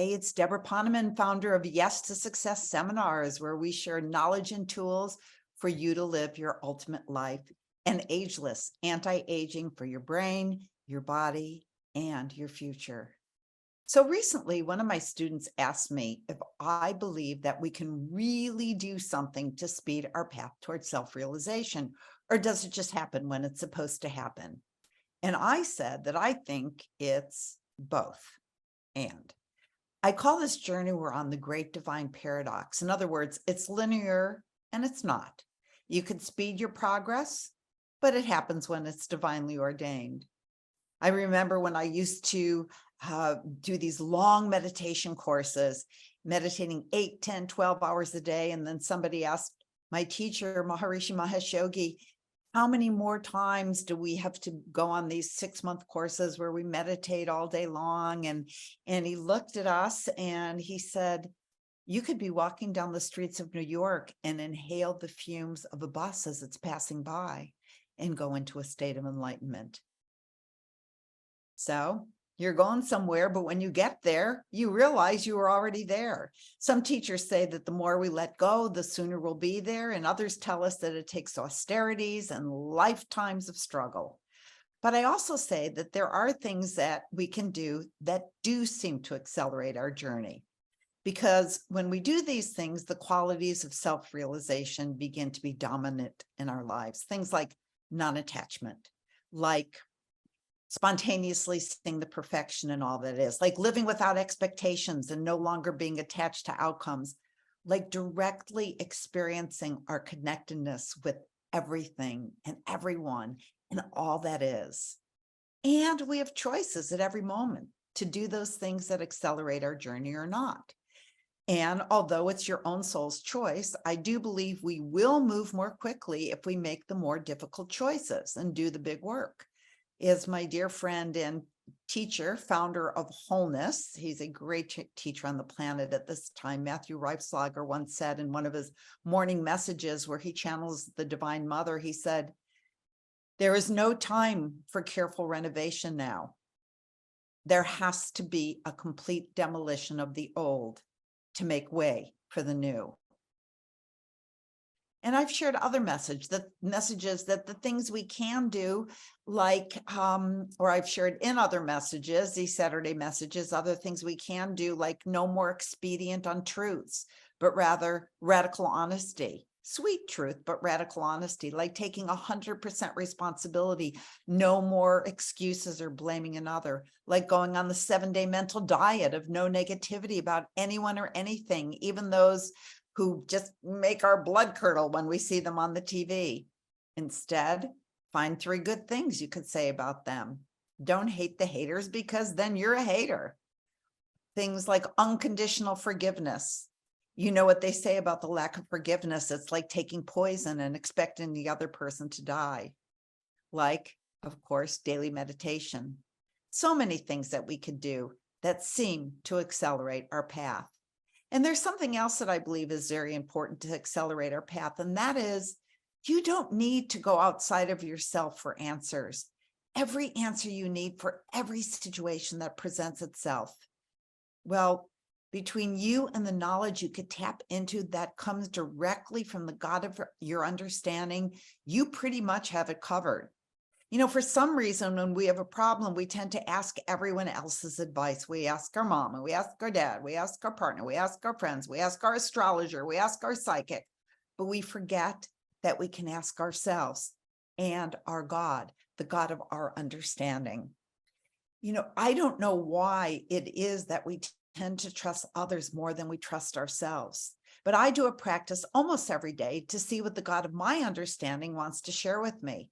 Hey, it's Deborah Poneman, founder of Yes to Success Seminars, where we share knowledge and tools for you to live your ultimate life and ageless anti-aging for your brain, your body, and your future. So recently, one of my students asked me if I believe that we can really do something to speed our path towards self-realization, or does it just happen when it's supposed to happen? And I said that I think it's both. And I call this journey we're on the great divine paradox. In other words, it's linear and it's not. You can speed your progress, but it happens when it's divinely ordained. I remember when I used to do these long meditation courses, meditating 8, 10, 12 hours a day. And then somebody asked my teacher, Maharishi Mahesh Yogi, how many more times do we have to go on these 6-month courses where we meditate all day long? And he looked at us and he said, you could be walking down the streets of New York and inhale the fumes of a bus as it's passing by and go into a state of enlightenment. So you're going somewhere, but when you get there, you realize you were already there. Some teachers say that the more we let go, the sooner we'll be there. And others tell us that it takes austerities and lifetimes of struggle. But I also say that there are things that we can do that do seem to accelerate our journey. Because when we do these things, the qualities of self-realization begin to be dominant in our lives. Things like non-attachment, like spontaneously seeing the perfection in all that is, like living without expectations and no longer being attached to outcomes, like directly experiencing our connectedness with everything and everyone and all that is. And we have choices at every moment to do those things that accelerate our journey or not. And although it's your own soul's choice, I do believe we will move more quickly if we make the more difficult choices and do the big work. Is my dear friend and teacher, founder of Wholeness. He's a great teacher on the planet at this time. Matthew Reifslager once said in one of his morning messages where he channels the Divine Mother, he said, there is no time for careful renovation now. There has to be a complete demolition of the old to make way for the new. And I've shared other messages that the things we can do, like, or I've shared in other messages, these Saturday messages, other things we can do, like no more expedient untruths, but rather radical honesty, sweet truth, but radical honesty, like taking 100% responsibility, no more excuses or blaming another, like going on the 7-day mental diet of no negativity about anyone or anything, even those who just make our blood curdle when we see them on the TV. Instead, find 3 good things you could say about them. Don't hate the haters because then you're a hater. Things like unconditional forgiveness. You know what they say about the lack of forgiveness. It's like taking poison and expecting the other person to die. Like, of course, daily meditation. So many things that we could do that seem to accelerate our path. And there's something else that I believe is very important to accelerate our path, and that is you don't need to go outside of yourself for answers. Every answer you need for every situation that presents itself. Well, between you and the knowledge you could tap into that comes directly from the God of your understanding, you pretty much have it covered. You know, for some reason, when we have a problem, we tend to ask everyone else's advice. We ask our mom, we ask our dad, we ask our partner, we ask our friends, we ask our astrologer, we ask our psychic, but we forget that we can ask ourselves and our God, the God of our understanding. You know, I don't know why it is that we tend to trust others more than we trust ourselves, but I do a practice almost every day to see what the God of my understanding wants to share with me.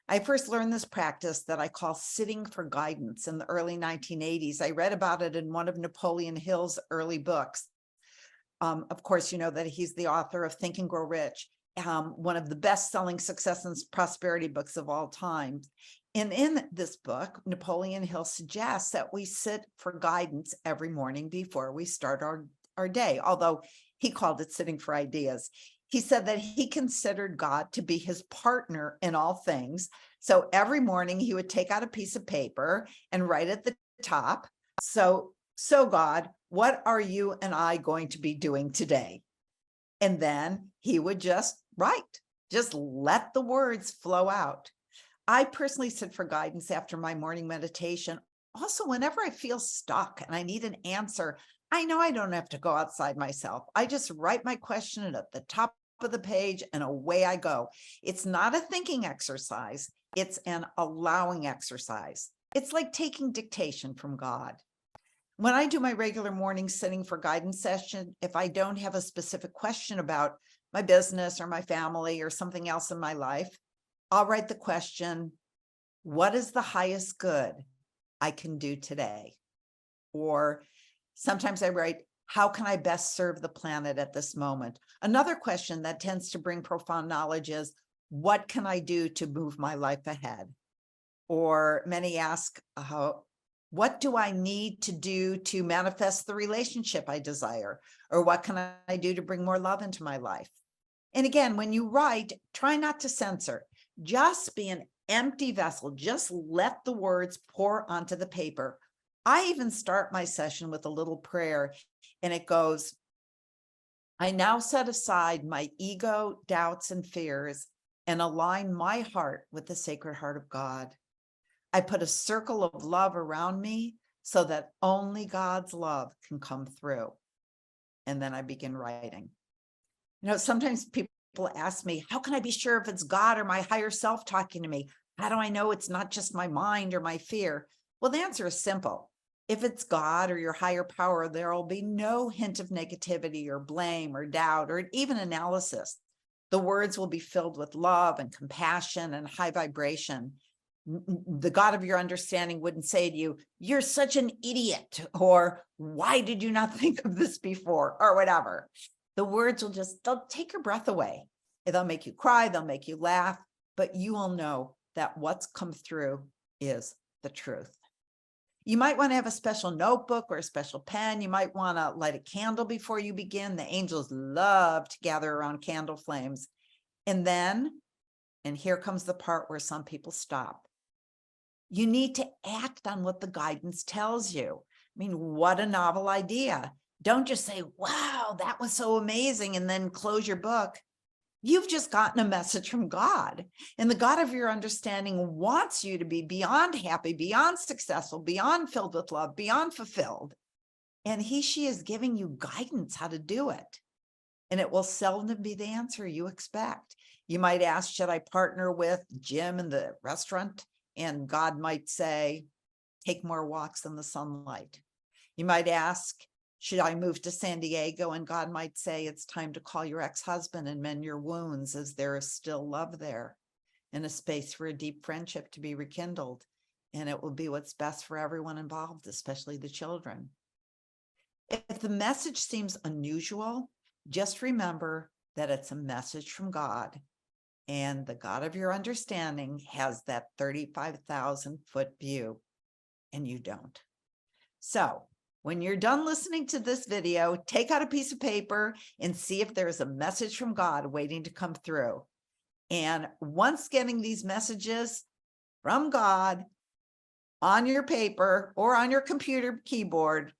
I first learned this practice that I call sitting for guidance in the early 1980s. I read about it in one of Napoleon Hill's early books. Of course, you know that he's the author of Think and Grow Rich, one of the best-selling success and prosperity books of all time. And in this book, Napoleon Hill suggests that we sit for guidance every morning before we start our day, although he called it sitting for ideas. He said that he considered God to be his partner in all things. So every morning he would take out a piece of paper and write at the top. So So God, what are you and I going to be doing today? And then he would just write, just let the words flow out. I personally sit for guidance after my morning meditation. Also, whenever I feel stuck and I need an answer, I know I don't have to go outside myself. I just write my question at the top of the page and away I go. It's not a thinking exercise, it's an allowing exercise. It's like taking dictation from God. When I do my regular morning sitting for guidance session, if I don't have a specific question about my business or my family or something else in my life, I'll write the question, what is the highest good I can do today? Or sometimes I write, how can I best serve the planet at this moment? Another question that tends to bring profound knowledge is, what can I do to move my life ahead? Or many ask, what do I need to do to manifest the relationship I desire? Or what can I do to bring more love into my life? And again, when you write, try not to censor. Just be an empty vessel. Just let the words pour onto the paper. I even start my session with a little prayer, and it goes, I now set aside my ego, doubts, and fears and align my heart with the Sacred Heart of God. I put a circle of love around me so that only God's love can come through. And then I begin writing. Sometimes people ask me, how can I be sure if it's God or my higher self talking to me? How do I know it's not just my mind or my fear? Well, the answer is simple. If it's God or your higher power, there will be no hint of negativity or blame or doubt or even analysis. The words will be filled with love and compassion and high vibration. The God of your understanding wouldn't say to you, you're such an idiot, or why did you not think of this before, or whatever. The words will they'll take your breath away. They'll make you cry, they'll make you laugh, but you will know that what's come through is the truth. You might want to have a special notebook or a special pen. You might want to light a candle before you begin. The angels love to gather around candle flames. And here comes the part where some people stop. You need to act on what the guidance tells you. I mean, what a novel idea. Don't just say, wow, that was so amazing, and then close your book. You've just gotten a message from God, and the God of your understanding wants you to be beyond happy, beyond successful, beyond filled with love, beyond fulfilled. And she is giving you guidance how to do it. And it will seldom be the answer you expect. You might ask, should I partner with Jim in the restaurant? And God might say, take more walks in the sunlight. You might ask, should I move to San Diego? And God might say, it's time to call your ex-husband and mend your wounds, as there is still love there and a space for a deep friendship to be rekindled. And it will be what's best for everyone involved, especially the children. If the message seems unusual, just remember that it's a message from God. And the God of your understanding has that 35,000-foot view, and you don't. So when you're done listening to this video, take out a piece of paper and see if there's a message from God waiting to come through. And once getting these messages from God on your paper or on your computer keyboard,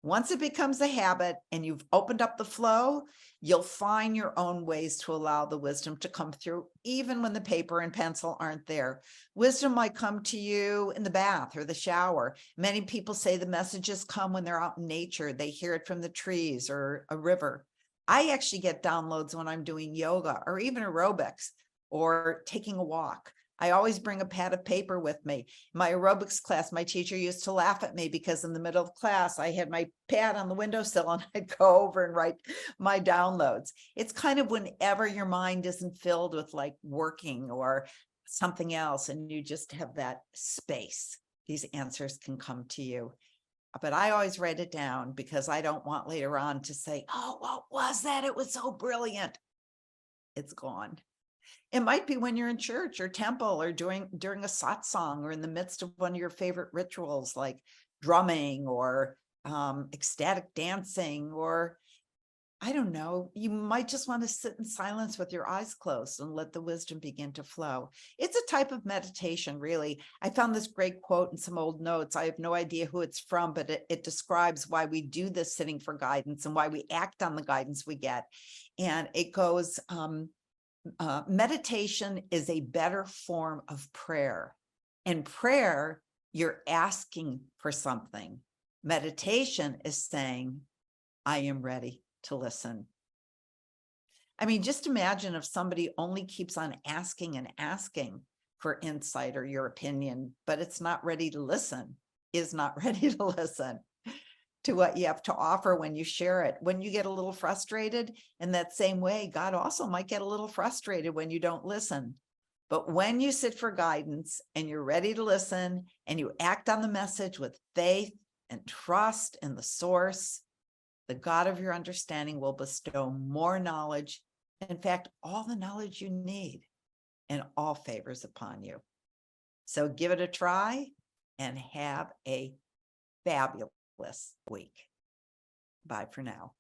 once it becomes a habit and you've opened up the flow, you'll find your own ways to allow the wisdom to come through, even when the paper and pencil aren't there. Wisdom might come to you in the bath or the shower. Many people say the messages come when they're out in nature. They hear it from the trees or a river. I actually get downloads when I'm doing yoga or even aerobics or taking a walk. I always bring a pad of paper with me. My aerobics class, my teacher used to laugh at me because in the middle of class, I had my pad on the windowsill and I'd go over and write my downloads. It's kind of whenever your mind isn't filled with like working or something else and you just have that space, these answers can come to you. But I always write it down because I don't want later on to say, oh, what was that? It was so brilliant. It's gone. It might be when you're in church or temple or during a satsang or in the midst of one of your favorite rituals like drumming or ecstatic dancing, or I don't know, you might just want to sit in silence with your eyes closed and let the wisdom begin to flow. It's a type of meditation, really. I found this great quote in some old notes. I have no idea who it's from, but it describes why we do this sitting for guidance and why we act on the guidance we get. And it goes, meditation is a better form of prayer. In prayer, you're asking for something. Meditation is saying, I am ready to listen. I mean, just imagine if somebody only keeps on asking and asking for insight or your opinion, but it's not ready to listen, is not ready to listen to what you have to offer when you share it. When you get a little frustrated in that same way, God also might get a little frustrated when you don't listen. But when you sit for guidance and you're ready to listen and you act on the message with faith and trust in the source, the God of your understanding will bestow more knowledge. In fact, all the knowledge you need and all favors upon you. So give it a try and have a fabulous week. Bye for now.